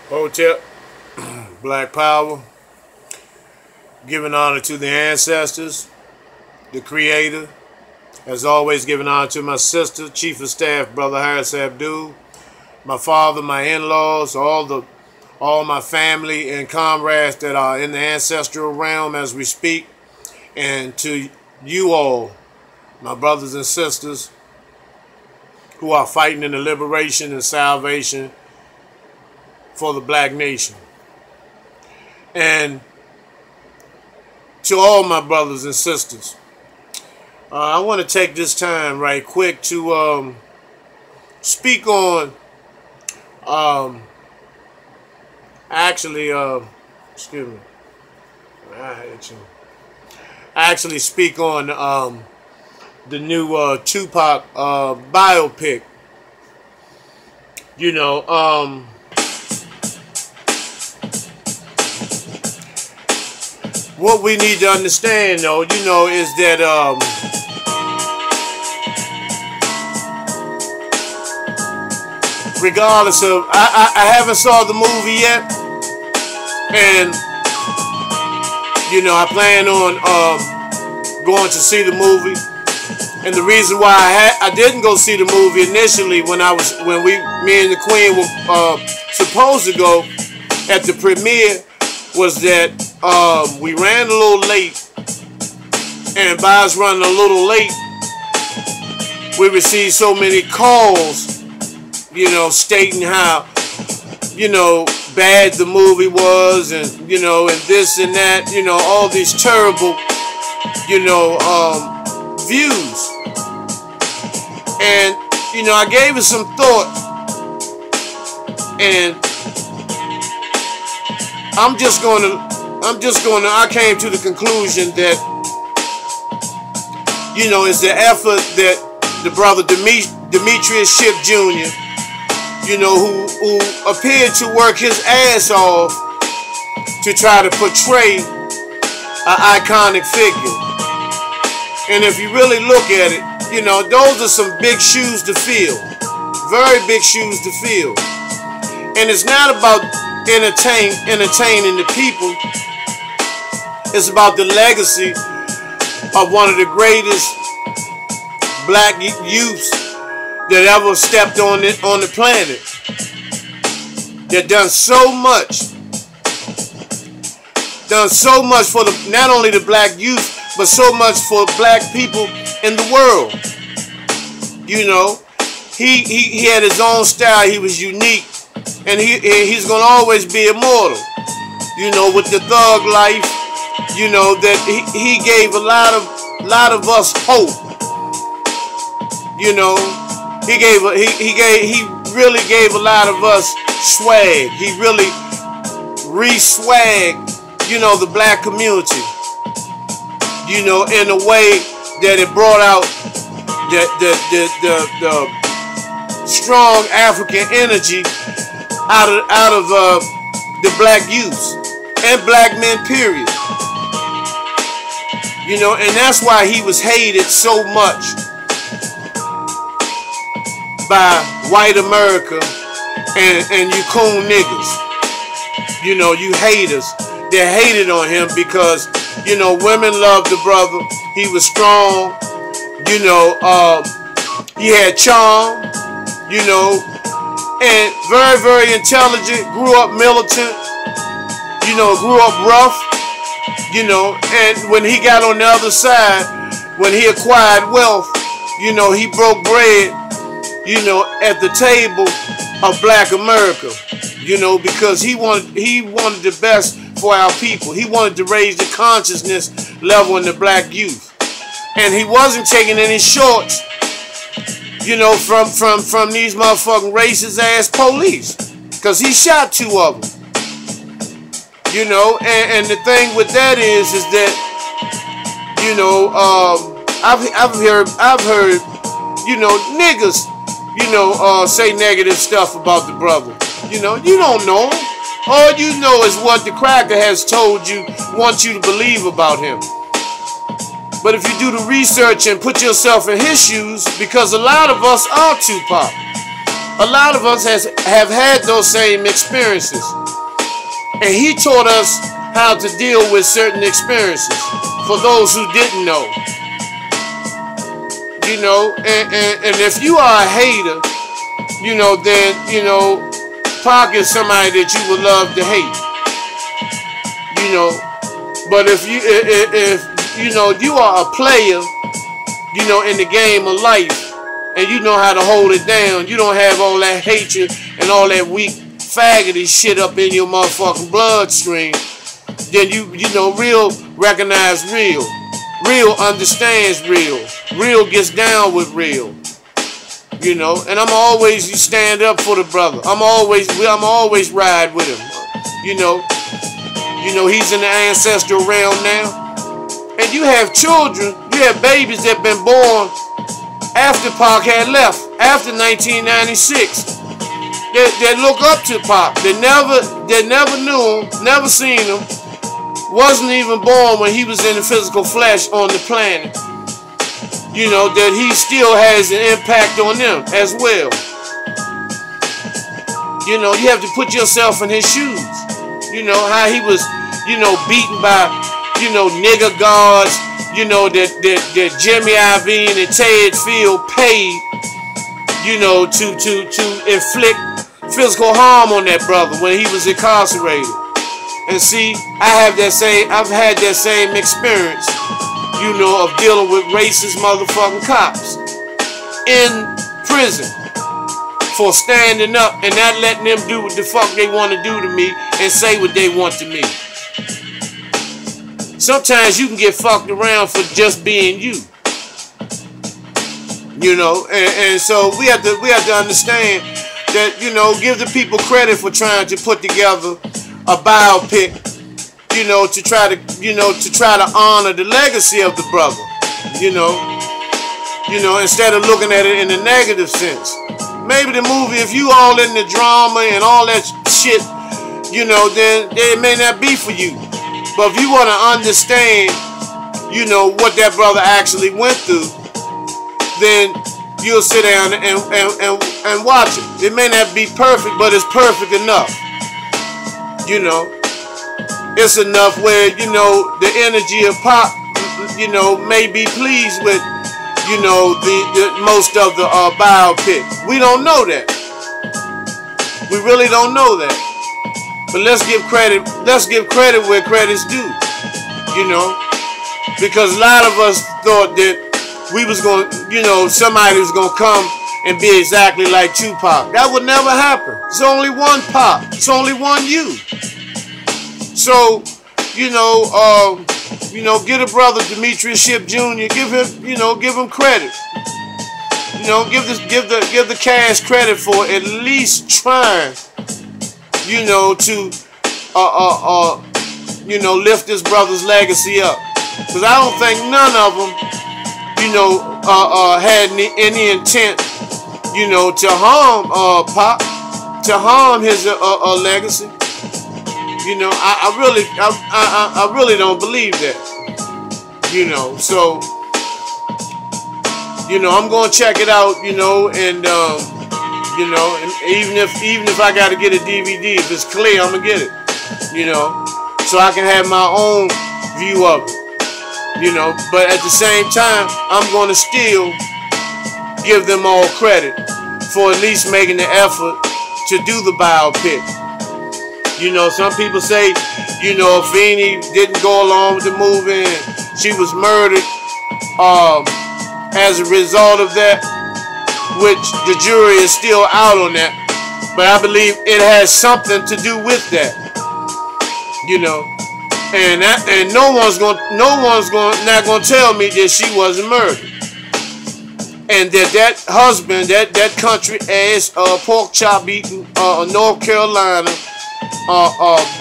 Hotep, Black Power, giving honor to the ancestors, the Creator. As always, giving honor to my sister, Chief of Staff, Brother Harris Abdul, my father, my in-laws, all my family and comrades that are in the ancestral realm as we speak, and to you all, my brothers and sisters, who are fighting in the liberation and salvation for the black nation. And to all my brothers and sisters, I want to take this time right quick to speak on, excuse me, actually speak on the new 2Pac biopic. You know, what we need to understand, though, you know, is that regardless of, I haven't saw the movie yet, and you know, I plan on going to see the movie. And the reason why I didn't go see the movie initially when me and the Queen were supposed to go at the premiere was that we ran a little late, and by us running a little late, we received so many calls, you know, stating how, you know, bad the movie was, and you know, and this and that, you know, all these terrible, you know, views. And you know, I gave it some thought, and I came to the conclusion that, you know, it's the effort that the brother Demetrius Shipp Jr., you know, who appeared to work his ass off to try to portray an iconic figure. And if you really look at it, you know, those are some big shoes to fill. Very big shoes to fill. And it's not about entertaining the people. It's about the legacy of one of the greatest black youths that ever stepped on the planet. That done so much for not only the black youth, but so much for black people in the world. You know, he had his own style. He was unique, and he's gonna always be immortal. You know, with the thug life, you know, that he gave a lot of us hope. You know, he really gave a lot of us swag. He really re-swagged, you know, the black community. You know, in a way that it brought out the strong African energy out of the black youths and black men, period. You know, and that's why he was hated so much by white America and you coon niggas. You know, you haters. They hated on him because, you know, women loved the brother. He was strong. You know, he had charm. You know, and very, very intelligent. Grew up militant. You know, grew up rough. You know, and when he got on the other side, when he acquired wealth, you know, he broke bread, you know, at the table of black America. You know, because he wanted the best for our people. He wanted to raise the consciousness level in the black youth. And he wasn't taking any shorts, you know, from these motherfucking racist ass police. Because he shot 2 of them. You know, and the thing with that is that, you know, I've heard, you know, niggas, you know, say negative stuff about the brother. You know, you don't know him. All you know is what the cracker has told you, wants you to believe about him. But if you do the research and put yourself in his shoes, because a lot of us are 2Pac. A lot of us have had those same experiences. And he taught us how to deal with certain experiences for those who didn't know. You know, and if you are a hater, you know, then, you know, Pac is somebody that you would love to hate. You know, but if you know, you are a player, you know, in the game of life, and you know how to hold it down, you don't have all that hatred and all that weak faggoty shit up in your motherfucking bloodstream, then you know, real recognize real. Real understands real. Real gets down with real. You know, and I'm always, you stand up for the brother. I'm always ride with him. You know, he's in the ancestral realm now. And you have children, you have babies that been born after Pac had left, after 1996. That look up to Pac. They never knew him, never seen him, wasn't even born when he was in the physical flesh on the planet. You know, that he still has an impact on them as well. You know, you have to put yourself in his shoes. You know, how he was, you know, beaten by, you know, nigger guards, you know, that Jimmy Iovine and Ted Field paid, you know, to inflict physical harm on that brother when he was incarcerated. And see, I've had that same experience, you know, of dealing with racist motherfucking cops in prison for standing up and not letting them do what the fuck they want to do to me and say what they want to me. Sometimes you can get fucked around for just being you. You know, and so we have to understand that, you know, give the people credit for trying to put together a biopic, you know, to try to honor the legacy of the brother, you know, instead of looking at it in a negative sense. Maybe the movie, if you all in the drama and all that shit, you know, then it may not be for you. But if you want to understand, you know, what that brother actually went through, then you'll sit down and watch it. It may not be perfect, but it's perfect enough. You know, it's enough where, you know, the energy of Pac, you know, may be pleased with, you know, the most of the biopic. We don't know that. We really don't know that. But let's give credit where credit's due. You know, because a lot of us thought that we was going, you know, somebody was going to come and be exactly like 2Pac. That would never happen. It's only one Pac. It's only one you. So, you know, give the brother Demetrius Shipp Jr. Give him credit. You know, give the cash credit for at least trying, you know, to you know, lift this brother's legacy up. Because I don't think none of them, you know, had any intent, you know, to harm Pac, to harm his legacy. You know, I really don't believe that. You know, so, you know, I'm gonna check it out. You know, and you know, and even if I gotta get a DVD, if it's clear, I'm gonna get it. You know, so I can have my own view of it. You know, but at the same time, I'm gonna still give them all credit for at least making the effort to do the biopic. You know, some people say, you know, Feeney didn't go along with the movie and she was murdered as a result of that, which the jury is still out on that. But I believe it has something to do with that. You know, and no one's not gonna tell me that she wasn't murdered, and that husband, that country ass pork chop eating North Carolina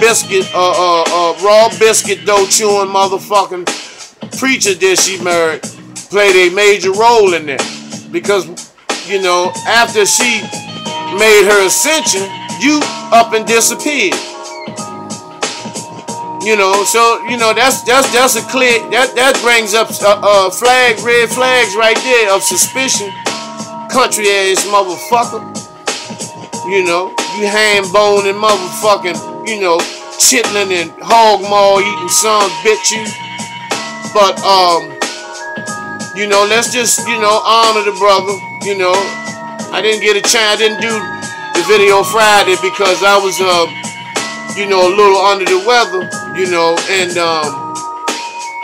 biscuit raw biscuit dough chewing motherfucking preacher that she married played a major role in that, because, you know, after she made her ascension, you up and disappeared. You know, so, you know, that's a clear, that brings up red flags right there of suspicion, country ass motherfucker. You know, you ham bone and motherfucking, you know, chitlin and hog maw eating sons, bitch you. But, you know, let's just, you know, honor the brother. You know, I didn't get a chance. I didn't do the video Friday because I was, you know, a little under the weather, you know, and,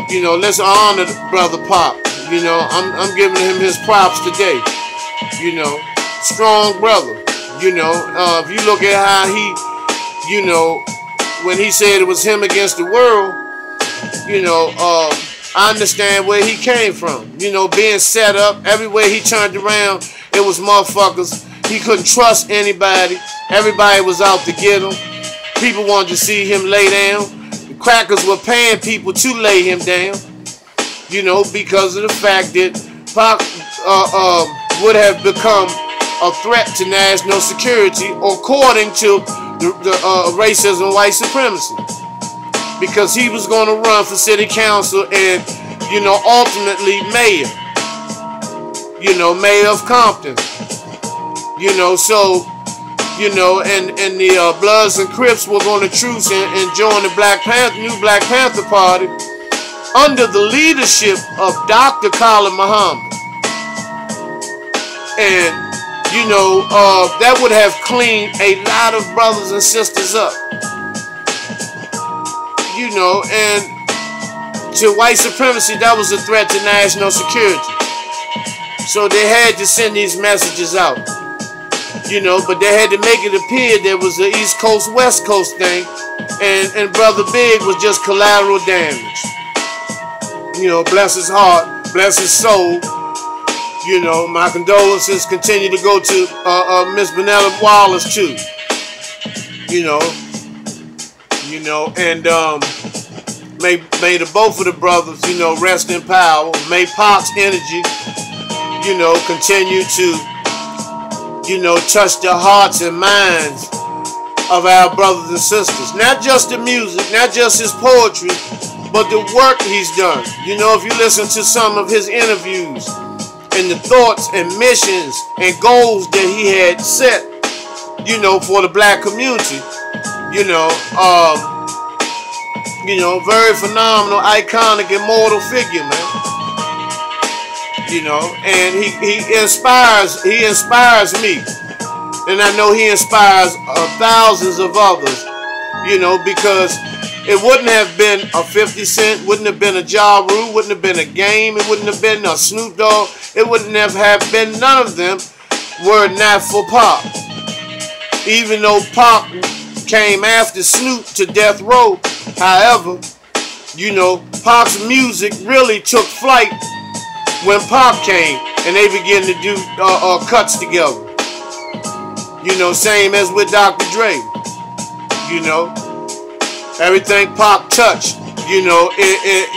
you know, let's honor Brother Pop. You know, I'm giving him his props today. You know, strong brother. You know, if you look at how he, you know, when he said it was him against the world, you know, I understand where he came from. You know, being set up, everywhere he turned around, it was motherfuckers. He couldn't trust anybody. Everybody was out to get him. People wanted to see him lay down. The crackers were paying people to lay him down. You know, because of the fact that Pac would have become a threat to national security, according to the racism and white supremacy. Because he was going to run for city council and, you know, ultimately mayor. You know, mayor of Compton. You know, so, you know, and the Bloods and Crips were going to truce and join the new Black Panther Party under the leadership of Dr. Khalid Muhammad. And, you know, that would have cleaned a lot of brothers and sisters up. You know, and to white supremacy, that was a threat to national security. So they had to send these messages out. You know, but they had to make it appear there was an East Coast, West Coast thing, and Brother Big was just collateral damage. You know, bless his heart, bless his soul. You know, my condolences continue to go to Miss Vanilla Wallace too. You know, and may the both of the brothers, you know, rest in power. May Pac's energy, you know, continue to, you know, touch the hearts and minds of our brothers and sisters. Not just the music, not just his poetry, but the work he's done. You know, if you listen to some of his interviews and the thoughts and missions and goals that he had set, you know, for the black community, you know, very phenomenal, iconic, immortal figure, man. You know, and he inspires me, and I know he inspires thousands of others. You know, because it wouldn't have been a 50 Cent, wouldn't have been a Ja Rule, wouldn't have been a Game, it wouldn't have been a Snoop Dogg, it wouldn't have been none of them were it not for Pac. Even though Pac came after Snoop to death row, however, you know, Pac's music really took flight when Pac came and they began to do cuts together. You know, same as with Dr. Dre. You know, everything Pac touched, you know,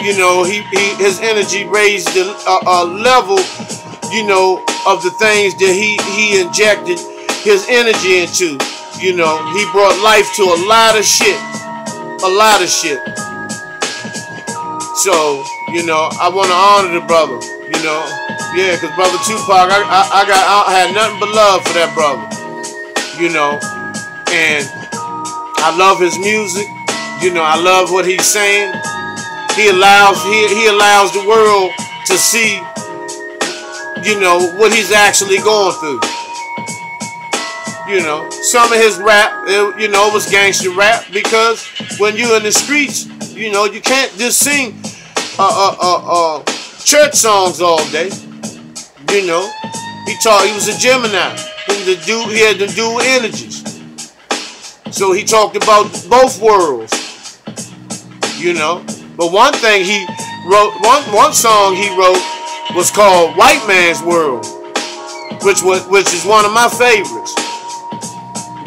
you know, his energy raised the level, you know, of the things that he injected his energy into. You know, he brought life to a lot of shit. A lot of shit. So, you know, I want to honor the brother. You know, yeah, because Brother 2Pac, I had nothing but love for that brother. You know, and I love his music. You know, I love what he's saying. He allows the world to see, you know, what he's actually going through. You know, some of his rap, you know, was gangster rap, because when you're in the streets, you know, you can't just sing church songs all day. You know, he was a Gemini. He had the dual energies. So he talked about both worlds. You know, but one thing he wrote, one song he wrote was called White Man's World, which is one of my favorites.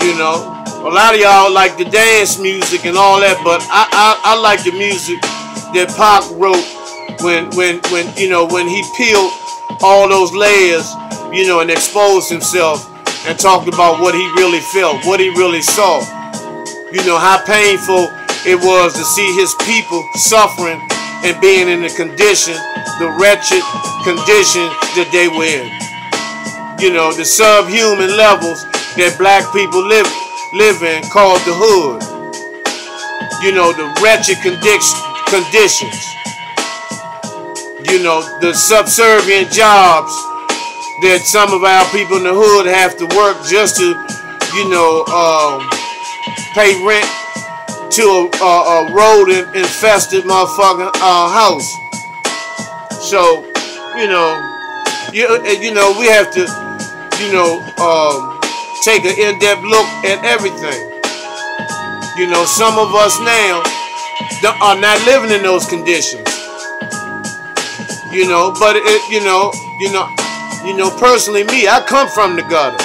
You know, a lot of y'all like the dance music and all that, but I like the music that Pac wrote when you know, when he peeled all those layers, you know, and exposed himself and talked about what he really felt, what he really saw. You know, how painful it was to see his people suffering and being in the condition, the wretched condition that they were in. You know, the subhuman levels that black people live in called the hood. You know, the wretched conditions. You know, the subservient jobs that some of our people in the hood have to work just to, you know, pay rent to a road-infested motherfucking house. So, you know, we have to, you know, take an in-depth look at everything. You know, some of us now are not living in those conditions. You know, but you know, personally, me, I come from the gutter.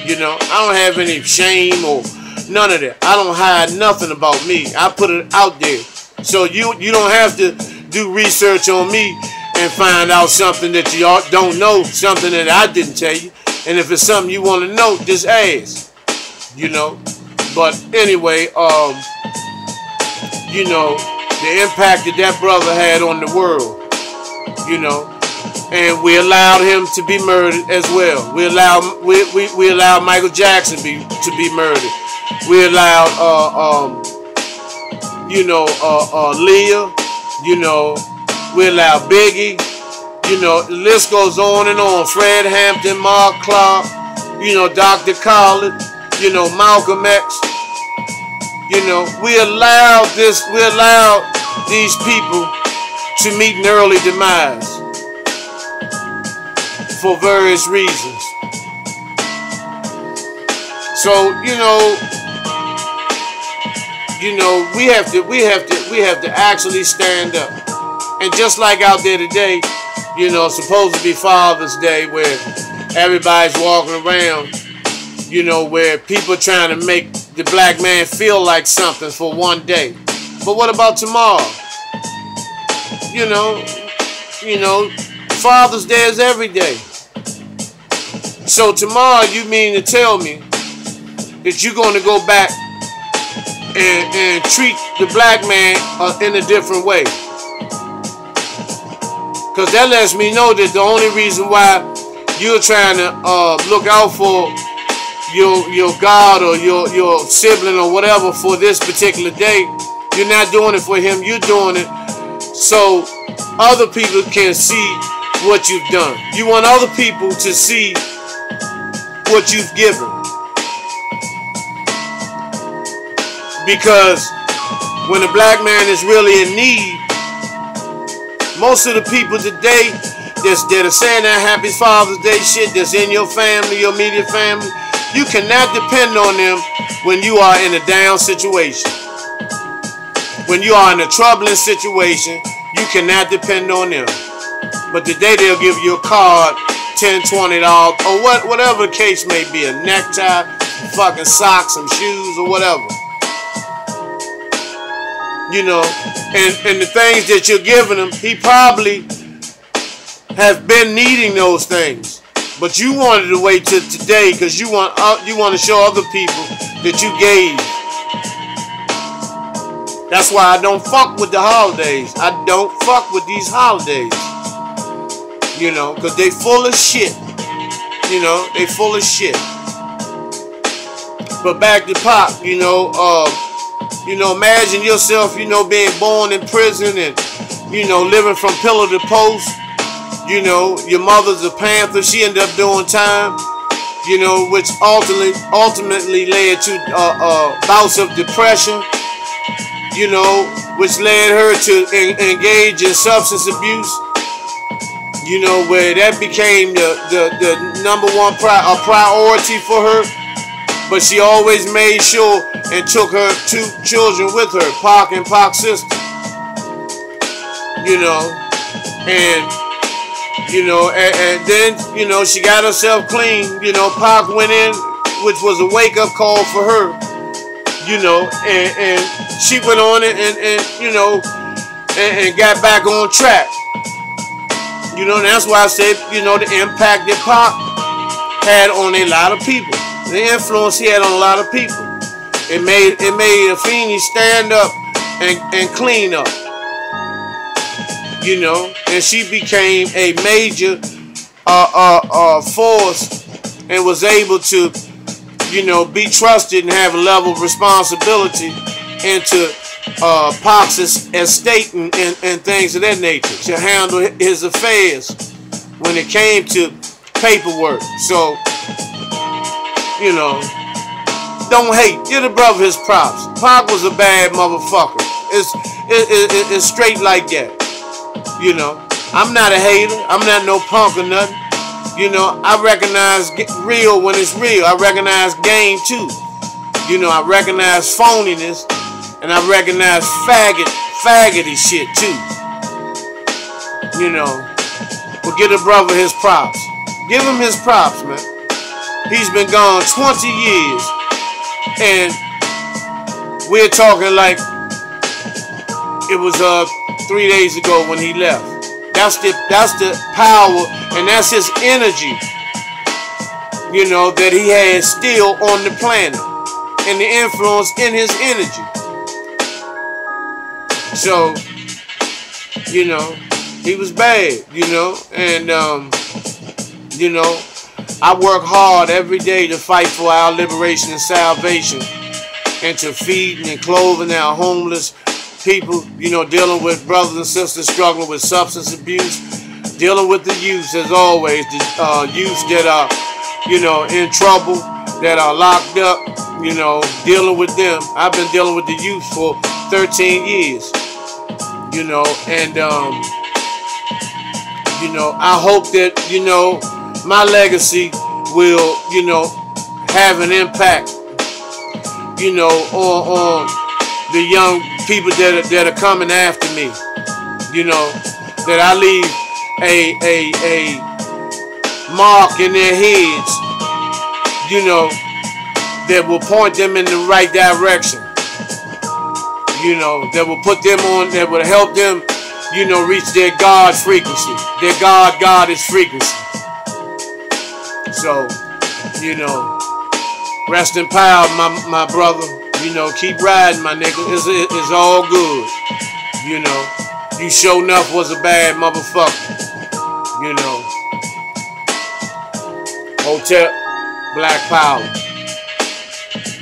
You know, I don't have any shame or none of that. I don't hide nothing about me. I put it out there. So you don't have to do research on me and find out something that you don't know, something that I didn't tell you. And if it's something you want to know, just ask. You know. But anyway, you know, the impact that that brother had on the world, you know, and we allowed him to be murdered as well. We allowed Michael Jackson to be murdered. We allowed you know, Leah, you know, we allowed Biggie, you know, the list goes on and on. Fred Hampton, Mark Clark, you know, Dr. Khaled, you know, Malcolm X. You know, we allowed these people to meet an early demise for various reasons. So, you know, we have to actually stand up. And just like out there today, you know, supposed to be Father's Day, where everybody's walking around, you know, where people are trying to make the black man feel like something for one day. But what about tomorrow? You know, Father's Day is every day. So tomorrow you mean to tell me that you're going to go back and treat the black man in a different way? Because that lets me know that the only reason why you're trying to look out for your God or your sibling or whatever for this particular day, you're not doing it for him. You're doing it so other people can see what you've done. You want other people to see what you've given. Because when a black man is really in need, most of the people today that are saying that Happy Father's Day shit that's in your family, your immediate family, you cannot depend on them when you are in a down situation. When you are in a troubling situation, you cannot depend on them. But today they'll give you a card, $10, $20, or whatever the case may be, a necktie, fucking socks, some shoes, or whatever. You know, and the things that you're giving him, he probably has been needing those things. But you wanted to wait till today because you want to show other people that you gave. That's why I don't fuck with the holidays. I don't fuck with these holidays. You know, because they full of shit. You know, they full of shit. But back to Pac, you know, imagine yourself, you know, being born in prison and, you know, living from pillar to post. You know, your mother's a Panther. She ended up doing time, you know, which ultimately led to bouts of depression, you know, which led her to engage in substance abuse, you know, where that became the number one priority for her. But she always made sure and took her 2 children with her, Pac and Pac's sister, you know, and then, you know, she got herself clean. You know, Pac went in, which was a wake-up call for her, you know, and she went on and you know, and got back on track. You know, and that's why I said, you know, the impact that Pac had on a lot of people. The influence he had on a lot of people. It made Afeni stand up and clean up. You know, and she became a major force and was able to you know, be trusted and have a level of responsibility into Pac's estate and things of that nature, to handle his affairs when it came to paperwork. So, you know, don't hate. Give the brother his props. Pac was a bad motherfucker. It's straight like that. You know, I'm not a hater. I'm not no punk or nothing. You know, I recognize real when it's real. I recognize game too. You know, I recognize phoniness, and I recognize faggoty shit too. You know, but give the brother his props. Give him his props, man. He's been gone 20 years, and we're talking like it was 3 days ago when he left. That's the power, and that's his energy, you know, that he has still on the planet, and the influence in his energy. So, you know, he was bad, you know, and you know, I work hard every day to fight for our liberation and salvation, and to feeding and clothing our homeless people, you know, dealing with brothers and sisters struggling with substance abuse, dealing with the youth, as always, the youth that are, you know, in trouble, that are locked up, you know, dealing with them. I've been dealing with the youth for 13 years, you know, and, you know, I hope that, you know, my legacy will, you know, have an impact, you know, on the young people that are coming after me, you know, that I leave a mark in their heads, you know, that will point them in the right direction, you know, that will put them on, that will help them, you know, reach their God frequency, their goddess frequency. So, you know, rest in power, my brother. You know, keep riding, my nigga. It's all good. You know, you sure enough was a bad motherfucker. You know, Hotel, Black Power.